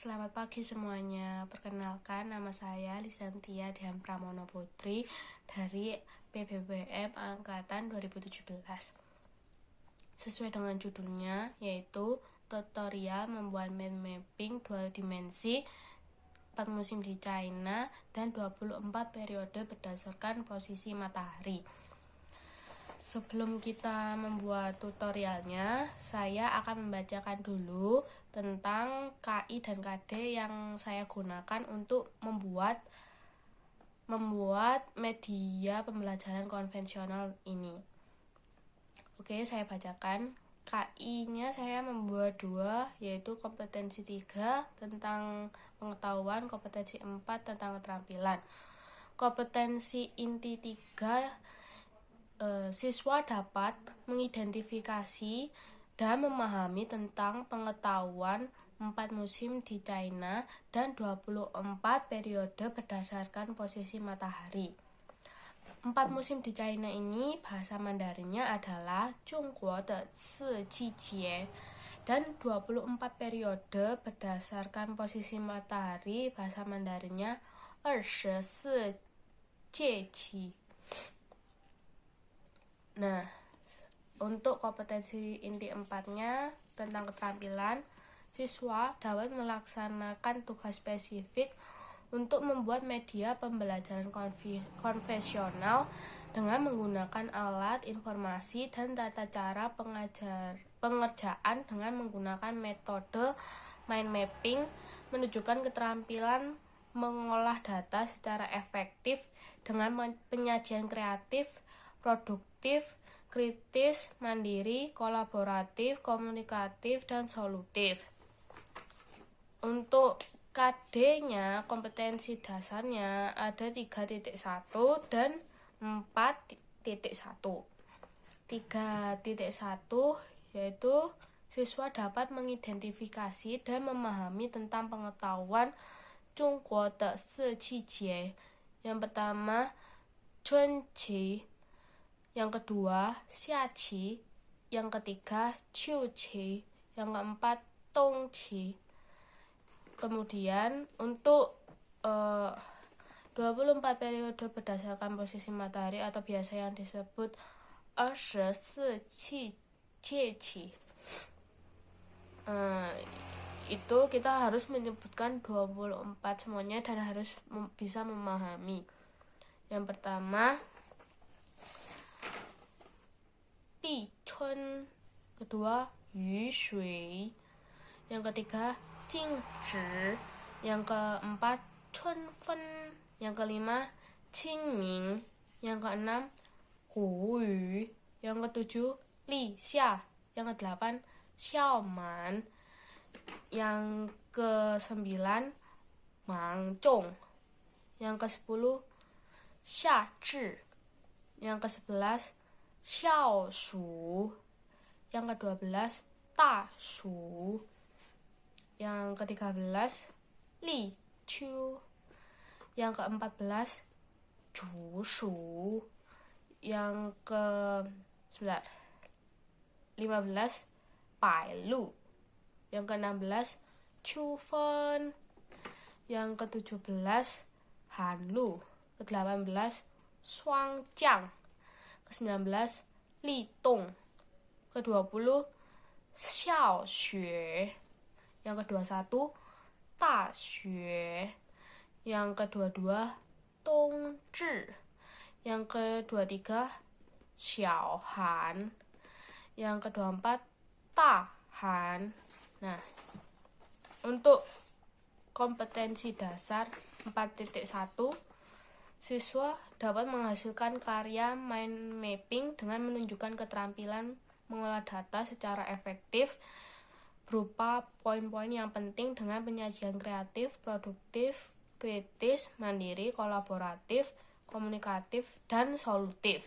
Selamat pagi semuanya. Perkenalkan, nama saya Lisantia Dian Pramono Putri dari PBBM Angkatan 2017. Sesuai dengan judulnya, yaitu tutorial membuat mind mapping 2 dimensi 4 musim di China dan 24 periode berdasarkan posisi matahari. Sebelum kita membuat tutorialnya, saya akan membacakan dulu tentang KI dan KD yang saya gunakan untuk membuat media pembelajaran konvensional ini. Oke, saya bacakan. KI-nya saya membuat 2, yaitu kompetensi 3 tentang pengetahuan, kompetensi 4 tentang keterampilan. Kompetensi inti 3, siswa dapat mengidentifikasi dan memahami tentang pengetahuan 4 musim di China dan 24 periode berdasarkan posisi matahari. 4 musim di China ini bahasa Mandarinnya adalah Zhongguo de Si Jie, dan 24 periode berdasarkan posisi matahari bahasa Mandarinnya 24节气. Nah, untuk kompetensi inti 4-nya tentang keterampilan, siswa dapat melaksanakan tugas spesifik untuk membuat media pembelajaran konvensional dengan menggunakan alat informasi dan tata cara pengerjaan dengan menggunakan metode mind mapping, menunjukkan keterampilan mengolah data secara efektif dengan penyajian kreatif, produktif, kritis, mandiri, kolaboratif, komunikatif, dan solutif. Untuk KD-nya, kompetensi dasarnya ada 3.1 dan 4.1. 3.1 yaitu siswa dapat mengidentifikasi dan memahami tentang pengetahuan Zhongguo de Si Jie. Yang pertama, Chunqi, yang kedua, Xiaqi, yang ketiga, Qiuqi, yang keempat, Dongqi. Kemudian untuk 24 periode berdasarkan posisi matahari atau biasa yang disebut 24节气. Itu kita harus menyebutkan 24 semuanya dan harus bisa memahami. Yang pertama, Bi Chun, kedua Yu Shui, yang ketiga Jing Zhi, yang keempat Chun Fen, yang kelima Qing Ming, yang keenam Gu Yu, yang ketujuh Li Xia, yang kedelapan Xiao Man, yang ke-9 Mang Zhong, yang ke-10 Xia Zhi, yang ke-11 Xiao Shu, yang ke-12 Da Shu, yang ke-13 Li Chu, yang ke-14 Zhu Shu, yang ke-15 Bai Lu, yang ke-16 Chu Fen, yang ke-17 Han Lu, ke-18 Shuang Jiang, ke-19 Li Dong, ke-20 Xiao Xue, yang ke-21 Da Xue, yang ke-22 Dong Zhi, yang ke-23 Xiao Han, yang ke-24 Da Han. Nah, untuk kompetensi dasar 4.1, siswa dapat menghasilkan karya mind mapping dengan menunjukkan keterampilan mengolah data secara efektif berupa poin-poin yang penting dengan penyajian kreatif, produktif, kritis, mandiri, kolaboratif, komunikatif, dan solutif.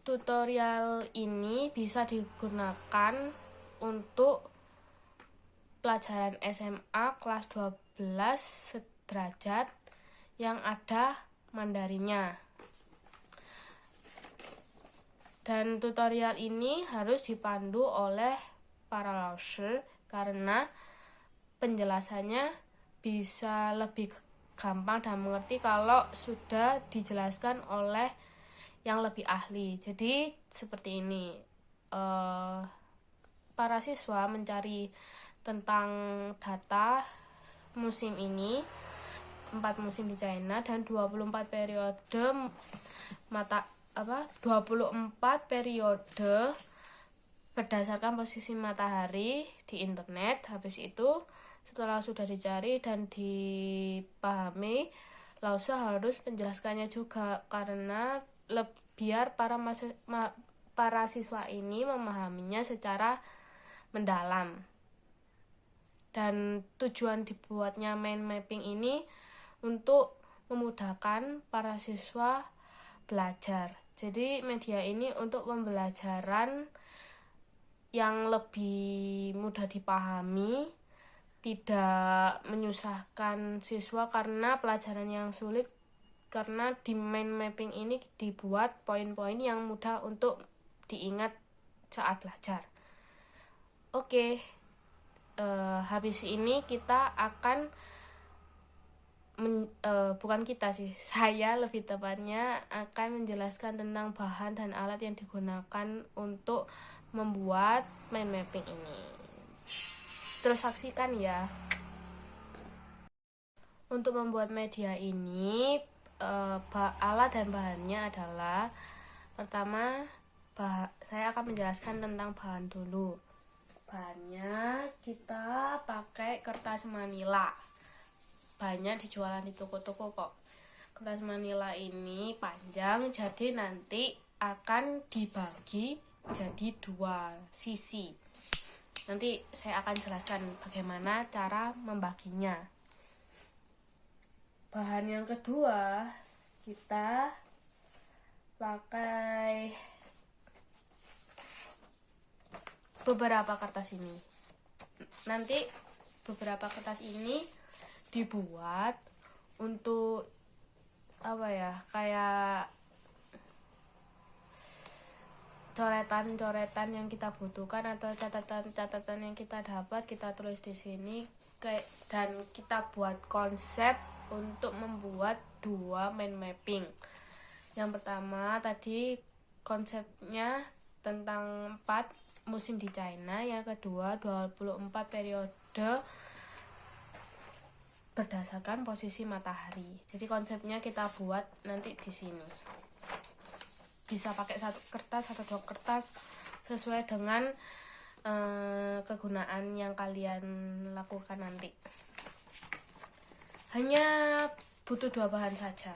Tutorial ini bisa digunakan untuk pelajaran SMA kelas 12 sederajat yang ada Mandarinnya. Dan tutorial ini harus dipandu oleh para laoshi karena penjelasannya bisa lebih gampang dan mengerti kalau sudah dijelaskan oleh yang lebih ahli. Jadi seperti ini, para siswa mencari tentang data musim ini, 4 musim di China dan 24 periode 24 periode berdasarkan posisi matahari di internet. Habis itu setelah sudah dicari dan dipahami, Lause harus menjelaskannya juga karena biar para siswa ini memahaminya secara mendalam. Dan tujuan dibuatnya mind mapping ini untuk memudahkan para siswa belajar. Jadi media ini untuk pembelajaran yang lebih mudah dipahami, tidak menyusahkan siswa karena pelajaran yang sulit, karena di mind mapping ini dibuat poin-poin yang mudah untuk diingat saat belajar. Oke, habis ini kita akan bukan kita sih, saya lebih tepatnya akan menjelaskan tentang bahan dan alat yang digunakan untuk membuat mind mapping ini. Terus saksikan ya. Untuk membuat media ini, alat dan bahannya adalah, pertama, saya akan menjelaskan tentang bahan dulu. Bahannya kita pakai kertas manila. Banyak dijualan di toko-toko kok. Kertas manila ini panjang, jadi nanti akan dibagi jadi 2 sisi. Nanti saya akan jelaskan bagaimana cara membaginya. Bahan yang kedua, kita pakai beberapa kertas ini. Nanti beberapa kertas ini dibuat untuk kayak coretan-coretan yang kita butuhkan atau catatan-catatan yang kita dapat, kita tulis di sini dan kita buat konsep untuk membuat 2 mind mapping. Yang pertama tadi konsepnya tentang 4 musim di China, yang kedua 24 periode berdasarkan posisi matahari. Jadi konsepnya kita buat nanti di sini. Bisa pakai 1 kertas atau 2 kertas sesuai dengan kegunaan yang kalian lakukan nanti. Hanya butuh 2 bahan saja.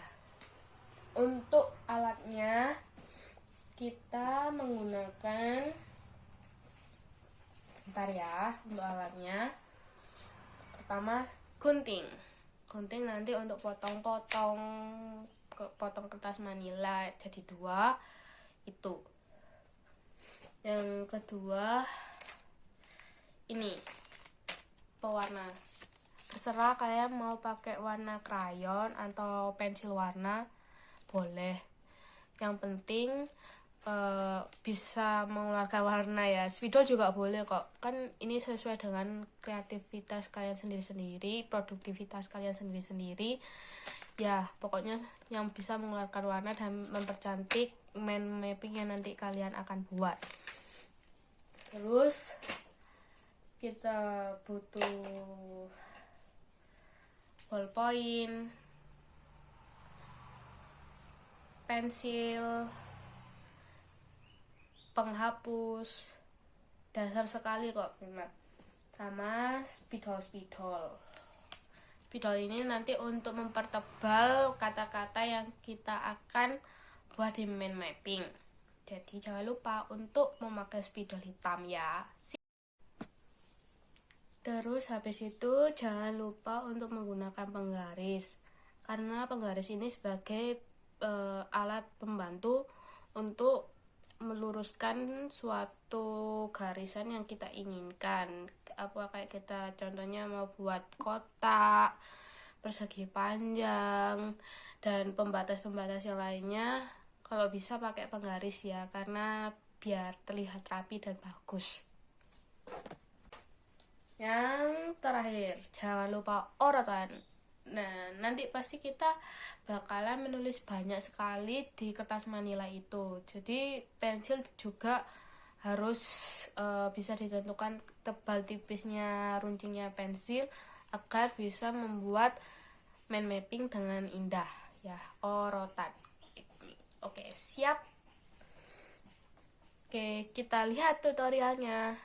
Untuk alatnya kita menggunakan, untuk alatnya pertama gunting nanti untuk potong kertas manila jadi 2 itu. Yang kedua ini pewarna, terserah kalian mau pakai warna krayon atau pensil warna boleh, yang penting bisa mengeluarkan warna ya. Spidol juga boleh kok, kan ini sesuai dengan kreativitas kalian sendiri-sendiri, produktivitas kalian sendiri-sendiri ya. Pokoknya yang bisa mengeluarkan warna dan mempercantik mind mapping yang nanti kalian akan buat. Terus kita butuh ballpoint, pensil, penghapus, dasar sekali kok memang, sama spidol. Spidol ini nanti untuk mempertebal kata-kata yang kita akan buat di mind mapping. Jadi jangan lupa untuk memakai spidol hitam ya. Terus habis itu jangan lupa untuk menggunakan penggaris, karena penggaris ini sebagai alat pembantu untuk meluruskan suatu garisan yang kita inginkan. Kayak kita contohnya mau buat kotak, persegi panjang, dan pembatas-pembatas yang lainnya, kalau bisa pakai penggaris ya, karena biar terlihat rapi dan bagus. Yang terakhir, jangan lupa orotan. Nah, nanti pasti kita bakalan menulis banyak sekali di kertas manila itu. Jadi pensil juga harus bisa ditentukan tebal tipisnya runcingnya pensil agar bisa membuat mind mapping dengan indah ya, orotan. Oke, siap. Oke, kita lihat tutorialnya.